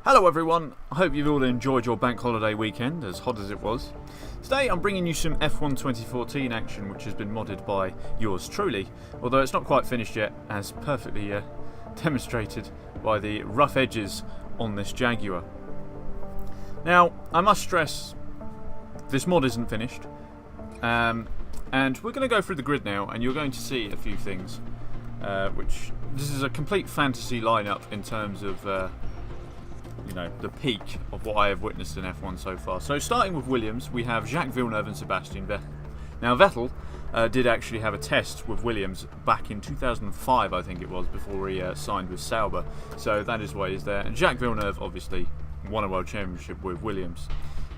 Hello everyone, I hope you've all enjoyed your bank holiday weekend, as hot as it was. Today I'm bringing you some F1 2014 action which has been modded by yours truly, although it's not quite finished yet, as perfectly demonstrated by the rough edges on this Jaguar. Now, I must stress, this mod isn't finished, and we're going to go through the grid now, and you're going to see a few things, which, this is a complete fantasy lineup in terms of the peak of what I have witnessed in F1 so far. So starting with Williams, we have Jacques Villeneuve and Sebastian Vettel. Now Vettel did actually have a test with Williams back in 2005, I think it was, before he signed with Sauber. So that is why he's there. And Jacques Villeneuve obviously won a world championship with Williams.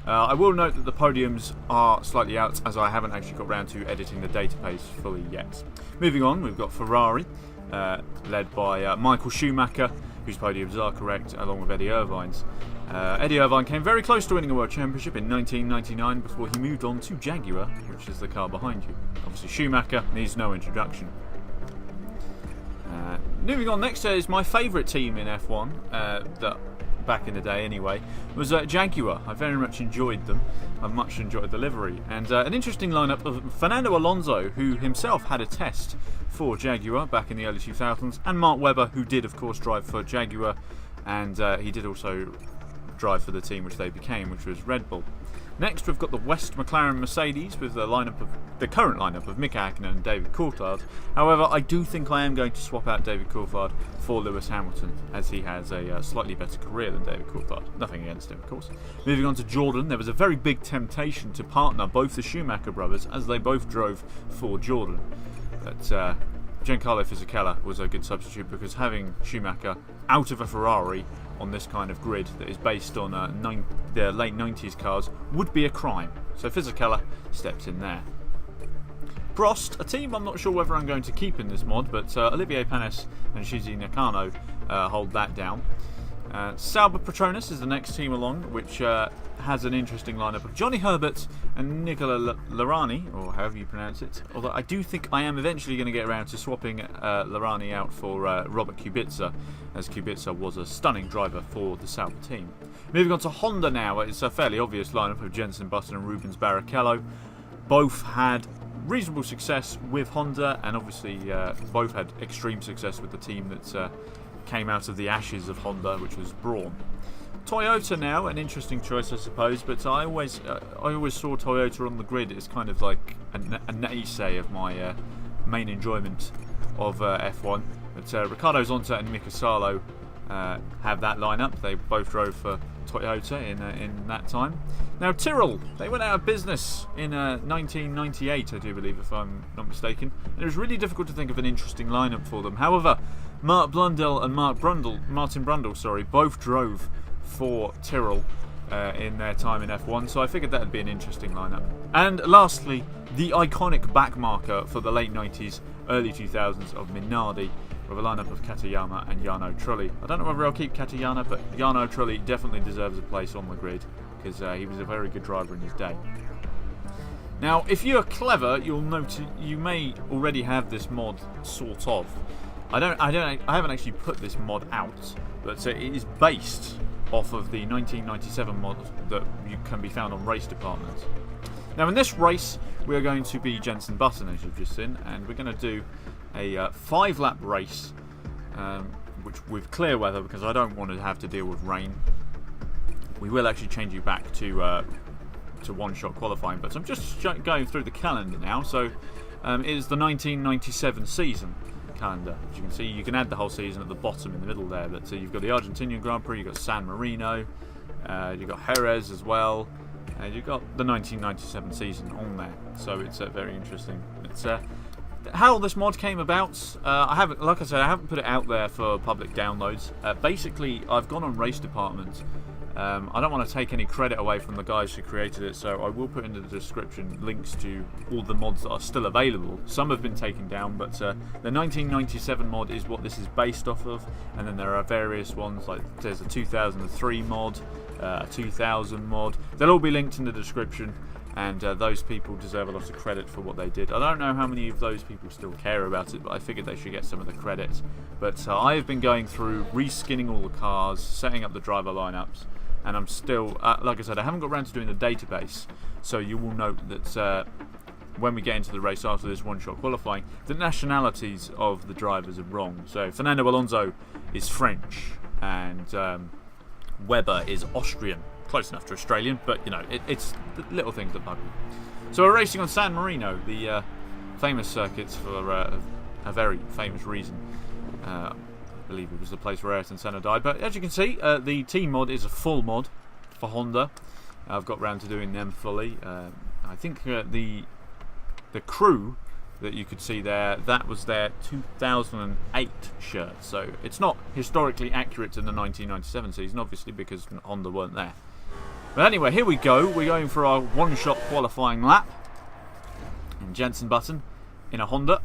I will note that the podiums are slightly out, as I haven't actually got around to editing the database fully yet. Moving on, we've got Ferrari, led by Michael Schumacher, whose podiums are correct, along with Eddie Irvine's. Eddie Irvine came very close to winning a world championship in 1999 before he moved on to Jaguar, which is the car behind you. Obviously Schumacher needs no introduction. Moving on, next is my favourite team in F1, that back in the day anyway, was Jaguar. I very much enjoyed them. I much enjoyed the livery. And an interesting lineup of Fernando Alonso, who himself had a test for Jaguar back in the early 2000s, and Mark Webber, who did of course drive for Jaguar, and he did also drive for the team which they became, which was Red Bull. Next we've got the West McLaren Mercedes with the current lineup of Mick Hakkinen and David Coulthard. However, I do think I am going to swap out David Coulthard for Lewis Hamilton, as he has a slightly better career than David Coulthard. Nothing against him, of course. Moving on to Jordan, there was a very big temptation to partner both the Schumacher brothers, as they both drove for Jordan. But Giancarlo Fisichella was a good substitute, because having Schumacher out of a Ferrari on this kind of grid that is based on the late 90s cars would be a crime. So Fisichella steps in there. Prost, a team I'm not sure whether I'm going to keep in this mod, but Olivier Panis and Shizi Nakano hold that down. Sauber Petronas is the next team along, which has an interesting lineup of Johnny Herbert and Nicola Laurani, or however you pronounce it. Although I do think I am eventually going to get around to swapping Laurani out for Robert Kubica, as Kubica was a stunning driver for the Sauber team. Moving on to Honda now, it's a fairly obvious lineup of Jenson Button and Rubens Barrichello. Both had reasonable success with Honda, and obviously both had extreme success with the team that came out of the ashes of Honda, which was Brawn. Toyota now, an interesting choice I suppose, but I always saw Toyota on the grid as kind of like a naysay of my main enjoyment of F1. But Ricardo Zonta and Mika Salo have that lineup. They both drove for Toyota in that time. Now Tyrrell, they went out of business in 1998, I do believe, if I'm not mistaken. And it was really difficult to think of an interesting lineup for them. However, Mark Blundell and Martin Brundle, both drove for Tyrrell in their time in F1, so I figured that would be an interesting lineup. And lastly, the iconic backmarker for the late 90s, early 2000s of Minardi, with a lineup of Katayama and Jarno Trulli. I don't know whether I'll keep Katayama, but Jarno Trulli definitely deserves a place on the grid, because he was a very good driver in his day. Now, if you're clever, you'll notice you may already have this mod sort of. I haven't actually put this mod out, but it is based off of the 1997 mod that you can be found on Race Department. Now in this race we are going to be Jenson Button, as you've just seen, and we're going to do a 5-lap race, which with clear weather, because I don't want to have to deal with rain. We will actually change you back to one-shot qualifying, but I'm just going through the calendar now. So it is the 1997 season calendar. As you can see, you can add the whole season at the bottom in the middle there, but you've got the Argentinian Grand Prix, you've got San Marino, you've got Jerez as well, and you've got the 1997 season on there, so it's very interesting. It's how this mod came about. I haven't put it out there for public downloads. Basically, I've gone on Race Department. I don't want to take any credit away from the guys who created it, so I will put in the description links to all the mods that are still available. Some have been taken down, but the 1997 mod is what this is based off of, and then there are various ones, like there's a 2003 mod, a 2000 mod. They'll all be linked in the description, And those people deserve a lot of credit for what they did. I don't know how many of those people still care about it, but I figured they should get some of the credit. But I've been going through reskinning all the cars, setting up the driver lineups, and I'm still, like I said, I haven't got around to doing the database, so you will note that when we get into the race after this one-shot qualifying, the nationalities of the drivers are wrong. So Fernando Alonso is French, and Webber is Austrian. Close enough to Australian, but you know, it's the little things that bug me. So we're racing on San Marino, the famous circuits for a very famous reason. I believe it was the place where Ayrton Senna died. But as you can see, the team mod is a full mod for Honda. I've got round to doing them fully. I think the crew that you could see there, that was their 2008 shirt. So it's not historically accurate to the 1997 season, obviously, because Honda weren't there. But anyway, here we go. We're going for our one-shot qualifying lap. And Jenson Button in a Honda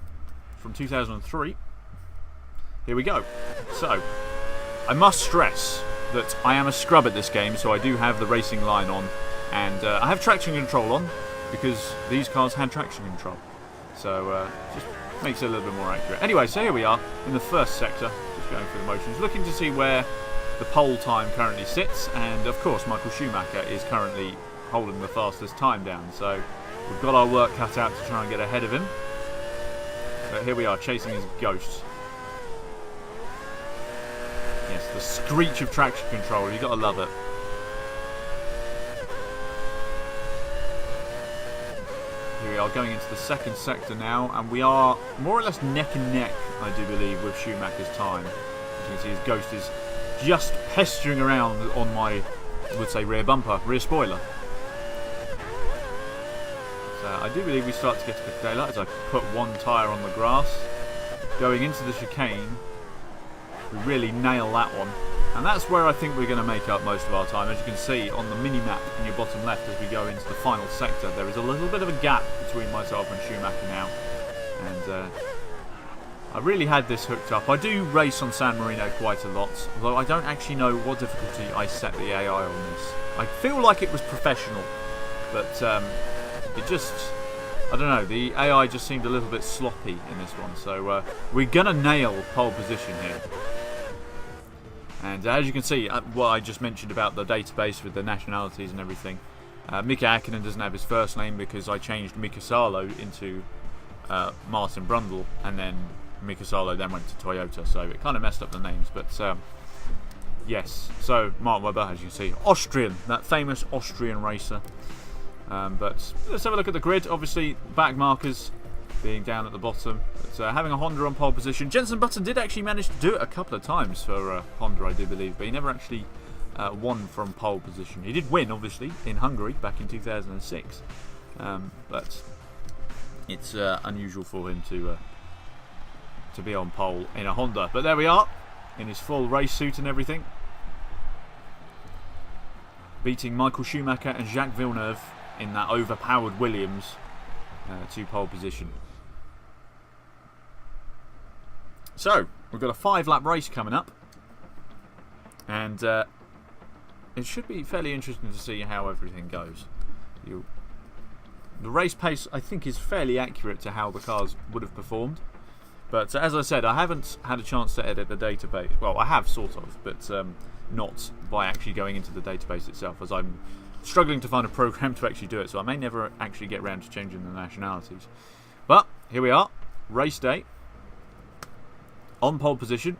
from 2003. Here we go. So, I must stress that I am a scrub at this game, so I do have the racing line on. And I have traction control on, because these cars had traction control. So, just makes it a little bit more accurate. Anyway, so here we are in the first sector. Just going through the motions. Looking to see where the pole time currently sits, and of course Michael Schumacher is currently holding the fastest time down, so we've got our work cut out to try and get ahead of him. But here we are, chasing his ghost. Yes, the screech of traction control, you've got to love it. Here we are going into the second sector now, and we are more or less neck and neck, I do believe, with Schumacher's time. As you can see, his ghost is just pestering around on my, I would say, rear bumper, rear spoiler. So I do believe we start to get a bit of daylight as I put one tyre on the grass. Going into the chicane, we really nail that one. And that's where I think we're going to make up most of our time. As you can see on the mini-map in your bottom left as we go into the final sector, there is a little bit of a gap between myself and Schumacher now. And I really had this hooked up. I do race on San Marino quite a lot, although I don't actually know what difficulty I set the AI on this. I feel like it was professional, but it just, I don't know, the AI just seemed a little bit sloppy in this one, so we're going to nail pole position here. And as you can see, what I just mentioned about the database with the nationalities and everything, Mika Hakkinen doesn't have his first name because I changed Mika Salo into Martin Brundle, and then Mika Salo then went to Toyota, so it kind of messed up the names. But yes, so Martin Webber, as you can see, Austrian, that famous Austrian racer. But let's have a look at the grid. Obviously, back markers being down at the bottom, but having a Honda on pole position. Jenson Button did actually manage to do it a couple of times for Honda, I do believe, but he never actually won from pole position. He did win, obviously, in Hungary back in 2006, but it's unusual for him to be on pole in a Honda. But there we are, in his full race suit and everything, beating Michael Schumacher and Jacques Villeneuve in that overpowered Williams to pole position. So we've got a 5-lap race coming up, and it should be fairly interesting to see how everything goes. The race pace, I think, is fairly accurate to how the cars would have performed. But as I said, I haven't had a chance to edit the database. Well, I have sort of, but not by actually going into the database itself, as I'm struggling to find a program to actually do it, so I may never actually get round to changing the nationalities. But here we are, race day, on pole position.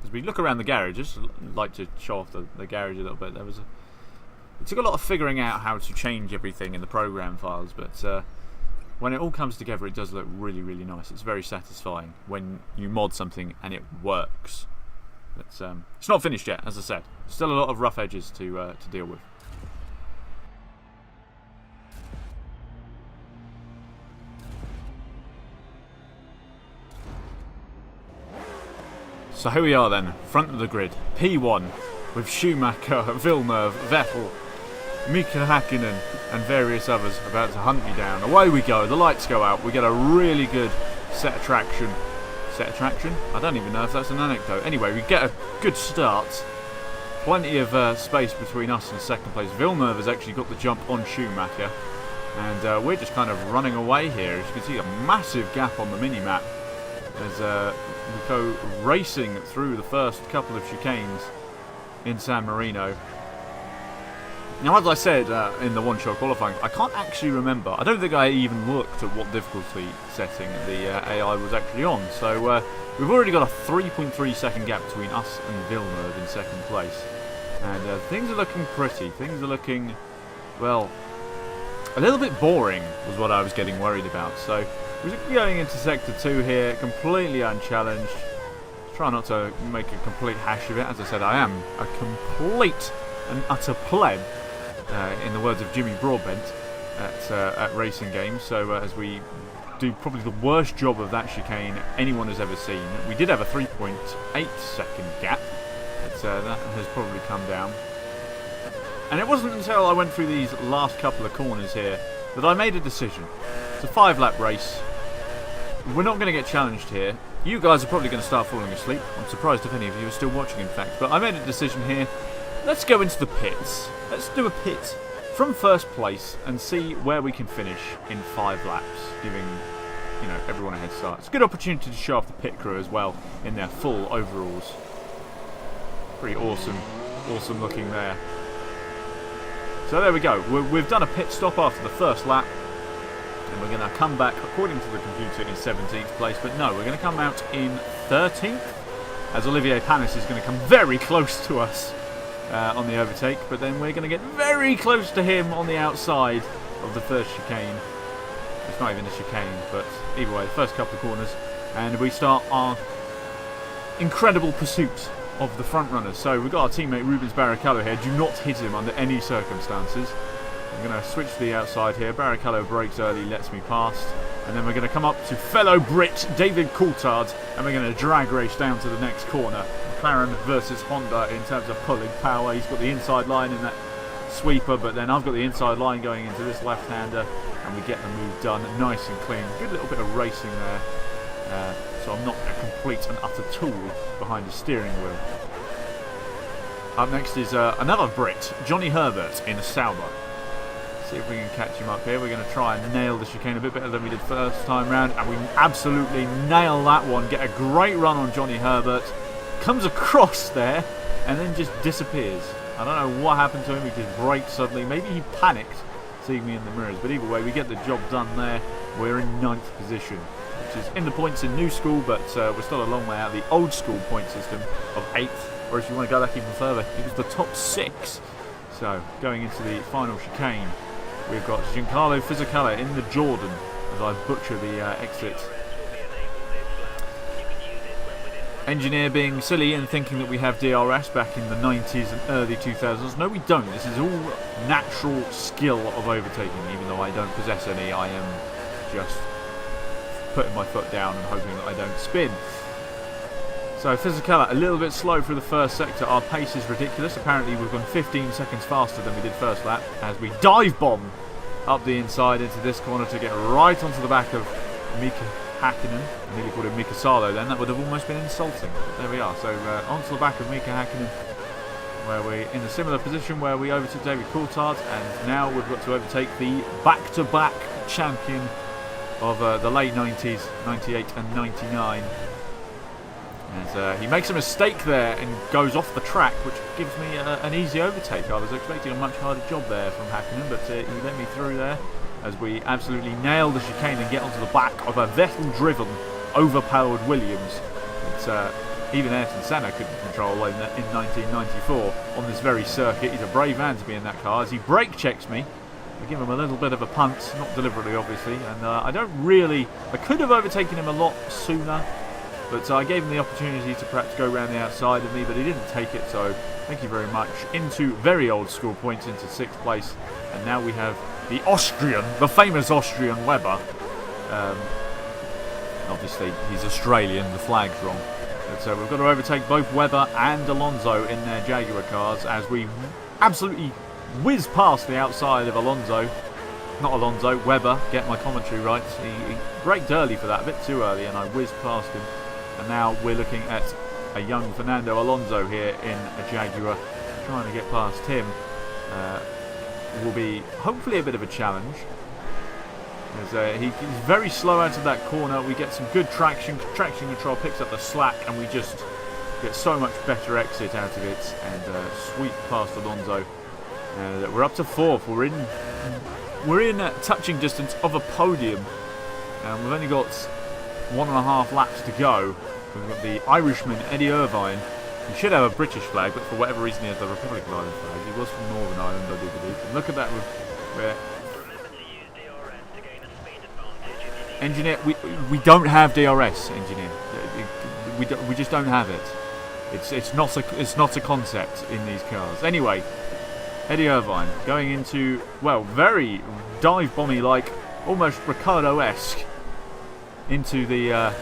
As we look around the garage, just like to show off the garage a little bit. It took a lot of figuring out how to change everything in the program files, but when it all comes together, it does look really, really nice. It's very satisfying when you mod something and it works. But it's not finished yet, as I said. Still a lot of rough edges to deal with. So here we are then, front of the grid, P1, with Schumacher, Villeneuve, Vettel, Mika Hakkinen and various others about to hunt me down. Away we go, the lights go out, we get a really good set of traction. Set of traction? I don't even know if that's an anecdote. Anyway, we get a good start. Plenty of space between us and second place. Villeneuve has actually got the jump on Schumacher. And we're just kind of running away here. As you can see, a massive gap on the mini-map as we go racing through the first couple of chicanes in San Marino. Now, as I said in the one-shot qualifying, I can't actually remember. I don't think I even looked at what difficulty setting the AI was actually on. So we've already got a 3.3 second gap between us and Villeneuve in second place. And things are looking pretty. Things are looking, well, a little bit boring was what I was getting worried about. So we're going into Sector 2 here, completely unchallenged. Try not to make a complete hash of it. As I said, I am a complete and utter pleb, in the words of Jimmy Broadbent, at racing games. So as we do probably the worst job of that chicane anyone has ever seen. We did have a 3.8 second gap, but that has probably come down. And it wasn't until I went through these last couple of corners here that I made a decision. It's a 5-lap race. We're not going to get challenged here. You guys are probably going to start falling asleep. I'm surprised if any of you are still watching, in fact. But I made a decision here. Let's go into the pits. Let's do a pit from first place and see where we can finish in 5 laps, giving everyone a head start. It's a good opportunity to show off the pit crew as well in their full overalls. Pretty awesome looking there. So there we go. We've done a pit stop after the first lap. And we're going to come back, according to the computer, in 17th place. But no, we're going to come out in 13th, as Olivier Panis is going to come very close to us on the overtake. But then we're going to get very close to him on the outside of the first chicane. It's not even a chicane, but either way, the first couple of corners. And we start our incredible pursuit of the front runners. So we've got our teammate Rubens Barrichello here. Do not hit him under any circumstances. I'm going to switch to the outside here. Barrichello brakes early, lets me past. And then we're going to come up to fellow Brit David Coulthard, and we're going to drag race down to the next corner. McLaren versus Honda in terms of pulling power. He's got the inside line in that sweeper, but then I've got the inside line going into this left-hander, and we get the move done nice and clean. Good little bit of racing there. So I'm not a complete and utter tool behind the steering wheel. Up next is another Brit, Johnny Herbert in a Sauber. See if we can catch him up here. We're going to try and nail the chicane a bit better than we did first time round, and we absolutely nail that one. Get a great run on Johnny Herbert. Comes across there and then just disappears. I don't know what happened to him. He just braked suddenly. Maybe he panicked seeing me in the mirrors, but either way, we get the job done there. We're in 9th position, which is in the points in new school, but we're still a long way out of the old school point system of 8th, or if you want to go back even further, it was the top 6. So going into the final chicane, we've got Giancarlo Fisichella in the Jordan, as I butcher the exit. Engineer being silly and thinking that we have DRS back in the 90s and early 2000s. No, we don't. This is all natural skill of overtaking, even though I don't possess any. I am just putting my foot down and hoping that I don't spin. So Fisichella a little bit slow through the first sector. Our pace is ridiculous. Apparently we've gone 15 seconds faster than we did first lap as we dive bomb up the inside into this corner to get right onto the back of Mika Hakkinen. I nearly called him Mika Salo then. That would have almost been insulting. But there we are. So onto the back of Mika Hakkinen, where we're in a similar position where we overtook David Coulthard, and now we've got to overtake the back-to-back champion of the late 90s, 98 and 99. And he makes a mistake there and goes off the track, which gives me an easy overtake. I was expecting a much harder job there from Hakkinen, but he let me through there as we absolutely nail the chicane and get onto the back of a Vettel-driven, overpowered Williams. Even Ayrton Senna couldn't control in 1994 on this very circuit. He's a brave man to be in that car as he brake checks me. I give him a little bit of a punt, not deliberately obviously, and I could have overtaken him a lot sooner, but I gave him the opportunity to perhaps go around the outside of me, but he didn't take it, so thank you very much. Into very old school points, into 6th place, and now we have the Austrian, the famous Austrian Webber. Obviously he's Australian, the flag's wrong. But we've got to overtake both Webber and Alonso in their Jaguar cars as we absolutely whiz past the outside of Webber, get my commentary right. He braked early for that, a bit too early, and I whizzed past him. And now we're looking at a young Fernando Alonso here in a Jaguar. Trying to get past him will be hopefully a bit of a challenge. As, he's very slow out of that corner. We get some good traction. Traction control picks up the slack, and we just get so much better exit out of it. And sweep past Alonso. We're up to 4th. We're in touching distance of a podium. And we've only got 1.5 laps to go. We've got the Irishman Eddie Irvine. He should have a British flag, but for whatever reason he has the Republic of Ireland flag. He was from Northern Ireland, I do believe. And look at that. Engineer, we don't have DRS, engineer. We just don't have it. It's not a concept in these cars. Anyway, Eddie Irvine going into, well, very dive bomby like, almost Ricciardo-esque into the.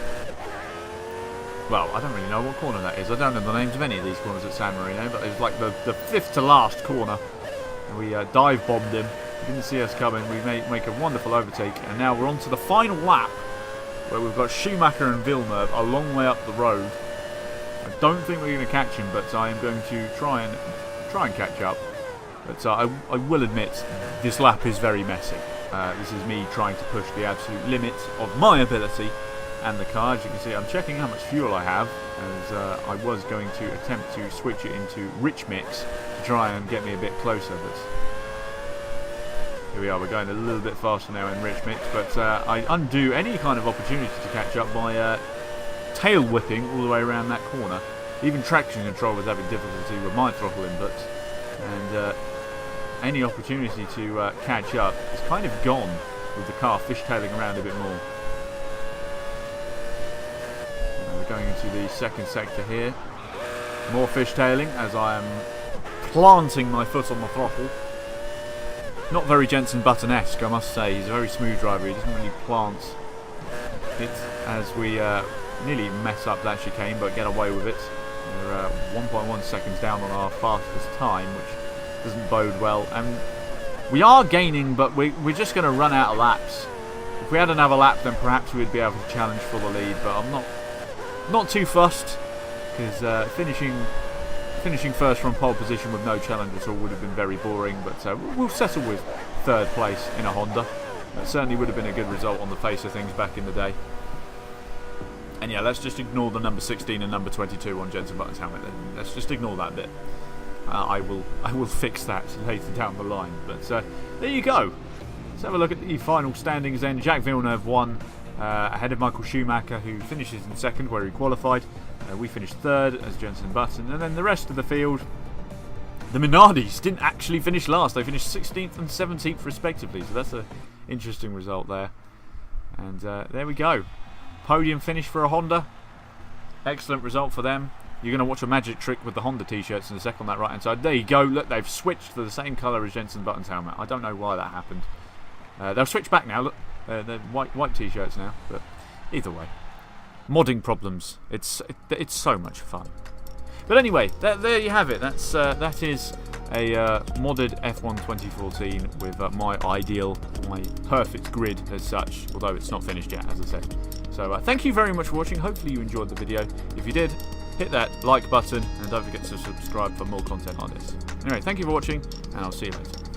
Well, I don't really know what corner that is. I don't know the names of any of these corners at San Marino, but it was like the 5th to last corner. And we dive bombed him. He didn't see us coming. We make a wonderful overtake, and now we're on to the final lap, where we've got Schumacher and Villeneuve a long way up the road. I don't think we're going to catch him, but I am going to try and catch up. But I will admit, this lap is very messy. This is me trying to push the absolute limit of my ability and the car. As you can see, I'm checking how much fuel I have, as I was going to attempt to switch it into rich mix to try and get me a bit closer, but here we are. We're going a little bit faster now in rich mix, but I undo any kind of opportunity to catch up by tail whipping all the way around that corner. Even traction control was having difficulty with my throttle input, and any opportunity to catch up is kind of gone with the car fishtailing around a bit more. We're going into the second sector here. More fishtailing as I am planting my foot on the throttle. Not very Jenson Button-esque, I must say. He's a very smooth driver. He doesn't really plant it as we nearly mess up that chicane, but get away with it. We're 1.1 seconds down on our fastest time, which doesn't bode well. And we are gaining, but we're just going to run out of laps. If we had another lap, then perhaps we'd be able to challenge for the lead. But I'm not too fussed, because finishing first from pole position with no challenge at all would have been very boring, but we'll settle with 3rd place in a Honda. That certainly would have been a good result on the face of things back in the day. And yeah, let's just ignore the number 16 and number 22 on Jenson Button's helmet. Let's just ignore that bit. I will fix that later down the line. But there you go. Let's have a look at the final standings then. Jacques Villeneuve won ahead of Michael Schumacher, who finishes in 2nd where he qualified. We finished 3rd as Jenson Button, and then the rest of the field, the Minardis didn't actually finish last. They finished 16th and 17th respectively, so that's an interesting result there. And there we go. Podium finish for a Honda. Excellent result for them. You're going to watch a magic trick with the Honda t-shirts in a sec on that right hand side. There you go. Look, they've switched to the same colour as Jenson Button's helmet. I don't know why that happened. They'll switch back now. Look, they're white t-shirts now. But either way, modding problems. It's so much fun. But anyway, there you have it. That is a modded F1 2014 with my perfect grid as such. Although it's not finished yet, as I said. So thank you very much for watching. Hopefully you enjoyed the video. If you did, hit that like button and don't forget to subscribe for more content like this. Anyway, thank you for watching, and I'll see you later.